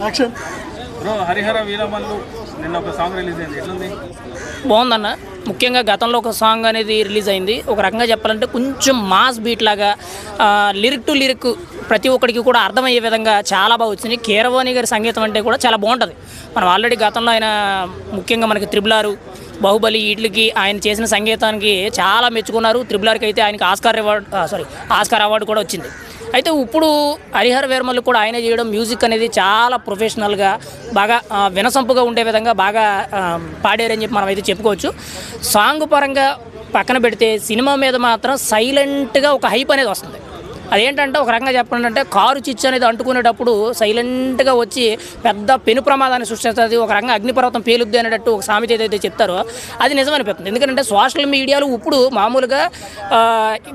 Action bro Harihara Veeramallu నిన్న ఒక song release అయింది, ఎట్లుంది? బాగుందన్న. ముఖ్యంగా గతంలో ఒక సాంగ్ అనేది రిలీజ్ అయింది. ఒక రకంగా చెప్పాలంటే కొంచెం మాస్ బీట్ లాగా లిరిక్ టు లిరిక్ ప్రతి ఒక్కడికి కూడా అర్థమయ్యే విధంగా చాలా బాగా వచ్చింది. కీరవాణి గారి సంగీతం అంటే కూడా చాలా బాగుంటుంది. మనం ఆల్రెడీ గతంలో ఆయన ముఖ్యంగా మనకి త్రిబుల్ బాహుబలి వీటికి ఆయన చేసిన సంగీతానికి చాలా మెచ్చుకున్నారు. త్రిబుల్ అయితే ఆయనకి ఆస్కార్ అవార్డు కూడా వచ్చింది. అయితే ఇప్పుడు హరిహర వీరమల్లు కూడా ఆయన చేయడం మ్యూజిక్ అనేది చాలా ప్రొఫెషనల్గా బాగా వినసొంపుగా ఉండే విధంగా బాగా పాడారని చెప్పి మనం అయితే చెప్పుకోవచ్చు. సాంగ్ పరంగా పక్కన పెడితే సినిమా మీద మాత్రం సైలెంట్గా ఒక హైప్ అనేది వస్తుంది. అదేంటంటే ఒక రకంగా చెప్పాలంటే కారు చిచ్చు అనేది అంటుకునేటప్పుడు సైలెంట్గా వచ్చి పెద్ద పెను ప్రమాదాన్ని సృష్టిస్తుంది. ఒక రకంగా అగ్నిపర్వతం పేలుద్ది అనేటట్టు ఒక సామెత ఏదైతే చెప్తారో అది నిజమనిపిస్తుంది. ఎందుకంటే సోషల్ మీడియాలో ఇప్పుడు మామూలుగా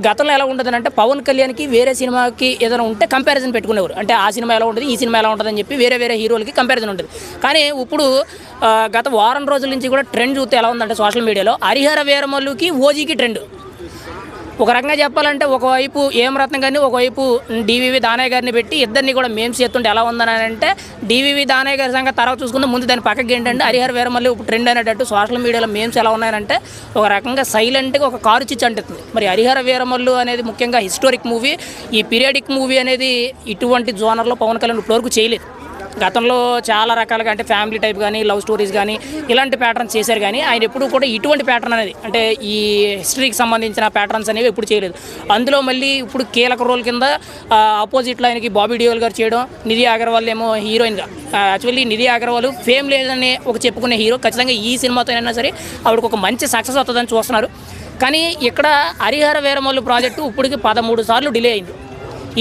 గతంలో ఎలా ఉంటుంది అంటే పవన్ కళ్యాణ్కి వేరే సినిమాకి ఏదైనా ఉంటే కంపారిజన్ పెట్టుకునేవారు. అంటే ఆ సినిమా ఎలా ఉంటుంది, ఈ సినిమా ఎలా ఉంటుందని చెప్పి వేరే హీరోలకి కంపారిజన్ ఉంటుంది. కానీ ఇప్పుడు గత వారం రోజుల నుంచి కూడా ట్రెండ్ చూస్తే ఎలా ఉందంటే సోషల్ మీడియాలో హరిహర వీరమల్లుకి ఓజీకి ట్రెండ్. ఒక రకంగా చెప్పాలంటే ఒకవైపు ఏం రత్నం గారిని, ఒకవైపు డివివి దానయ్య గారిని పెట్టి ఇద్దరిని కూడా మేమ్స్ చేస్తుంటే ఎలా ఉందని అంటే డివివి దానయ్య గారి సంగతి తర్వాత చూసుకుందాం, ముందు దాని పక్కకి ఏంటంటే హరిహర వీరమల్లు ఇప్పుడు ట్రెండ్ అనేటట్టు సోషల్ మీడియాలో మేమ్స్ ఎలా ఉన్నాయంటే ఒక రకంగా సైలెంట్గా ఒక కారు చిచ్చు అంటుంది. మరి హరిహర వీరమల్లు అనేది ముఖ్యంగా హిస్టారిక్ మూవీ. ఈ పీరియాడిక్ మూవీ అనేది ఇటువంటి జోనర్లో పవన్ కళ్యాణ్ ఇప్పటివరకు చేయలేదు. గతంలో చాలా రకాలుగా అంటే ఫ్యామిలీ టైప్ కానీ లవ్ స్టోరీస్ కానీ ఇలాంటి ప్యాటర్న్స్ చేశారు. కానీ ఆయన ఎప్పుడు కూడా ఇటువంటి ప్యాటర్న్ అనేది అంటే ఈ హిస్టరీకి సంబంధించిన ప్యాటర్న్స్ అనేవి ఎప్పుడు చేయలేదు. అందులో మళ్ళీ ఇప్పుడు కీలక రోల్ కింద ఆపోజిట్లో ఆయనకి బాబీ డియోల్ గారు చేయడం, నిధి అగర్వాల్ ఏమో హీరోయిన్గా. యాక్చువల్లీ నిధి అగర్వాల్ ఫేమ్ లేదని ఒక చెప్పుకునే హీరో. ఖచ్చితంగా ఈ సినిమాతోనైనా సరే ఆవిడకు ఒక మంచి సక్సెస్ అవుతుందని చూస్తున్నారు. కానీ ఇక్కడ హరిహర వీరమల్లు ప్రాజెక్టు ఇప్పటికి 13 సార్లు డిలే అయింది.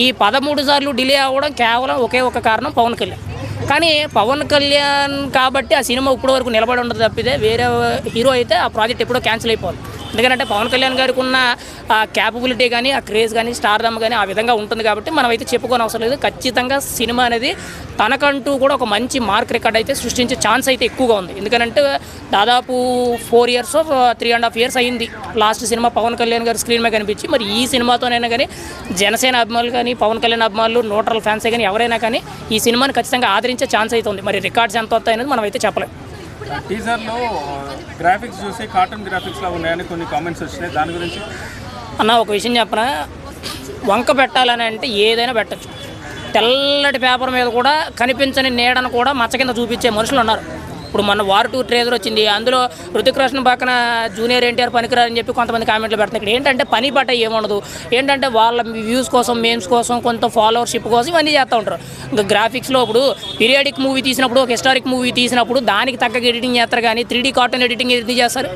ఈ 13 సార్లు డిలే అవ్వడం కేవలం ఒకే ఒక కారణం పవన్ కళ్యాణ్. కానీ పవన్ కళ్యాణ్ కాబట్టి ఆ సినిమా ఇప్పటి వరకు నిలబడి ఉండదు తప్పితే వేరే హీరో అయితే ఆ ప్రాజెక్ట్ ఎప్పుడో క్యాన్సిల్ అయిపోవాలి. ఎందుకంటే పవన్ కళ్యాణ్ గారికి ఉన్న ఆ క్యాపబిలిటీ కానీ ఆ క్రేజ్ కానీ స్టార్డమ్ కానీ ఆ విధంగా ఉంటుంది కాబట్టి మనం అయితే చెప్పుకోని అవసరం లేదు. ఖచ్చితంగా సినిమా అనేది తనకంటూ కూడా ఒక మంచి మార్క్ రికార్డ్ అయితే సృష్టించే ఛాన్స్ అయితే ఎక్కువగా ఉంది. ఎందుకంటే దాదాపు 4 years 3.5 years అయింది లాస్ట్ సినిమా పవన్ కళ్యాణ్ గారు స్క్రీన్ మీద కనిపించి. మరి ఈ సినిమాతోనైనా కానీ జనసేన అభిమానులు కానీ పవన్ కళ్యాణ్ అభిమానులు న్యూట్రల్ ఫ్యాన్సే కానీ ఎవరైనా కానీ ఈ సినిమాని ఖచ్చితంగా ఆదరించే ఛాన్స్ అయితే ఉంది. మరి రికార్డ్స్ ఎంత వస్తాయి అనేది మనం అయితే చెప్పలేం. టీజర్లో గ్రాఫిక్స్ చూసి కార్టూన్ గ్రాఫిక్స్లో ఉన్నాయని కొన్ని కామెంట్స్ వచ్చినాయి, దాని గురించి అన్న ఒక విషయం చెప్పనా, వంక పెట్టాలని అంటే ఏదైనా పెట్టచ్చు. తెల్లటి పేపర్ మీద కూడా కనిపించని నీడను కూడా మచ్చ కింద చూపించే మనుషులు ఉన్నారు. ఇప్పుడు మన వార్ 2 ట్రేజర్ వచ్చింది, అందులో హృతిక్ రోషన్ పక్కన జూనియర్ ఎన్టీఆర్ పనికిరారని చెప్పి కొంతమంది కామెంట్లు పెడతారు. ఇక్కడ ఏంటంటే పని పట్ట ఏముండదు, ఏంటంటే వాళ్ళ వ్యూస్ కోసం మేమ్స్ కోసం కొంత ఫాలోవర్షిప్ కోసం ఇవన్నీ చేస్తూ ఉంటారు. ఇంకా గ్రాఫిక్స్లో ఇప్పుడు పీరియాడిక్ మూవీ తీసినప్పుడు ఒక హిస్టారిక్ మూవీ తీసినప్పుడు దానికి తగ్గ ఎడిటింగ్ చేస్తారు. కానీ 3D కార్టూన్ ఎడిటింగ్ ఎందుకు చేస్తారు?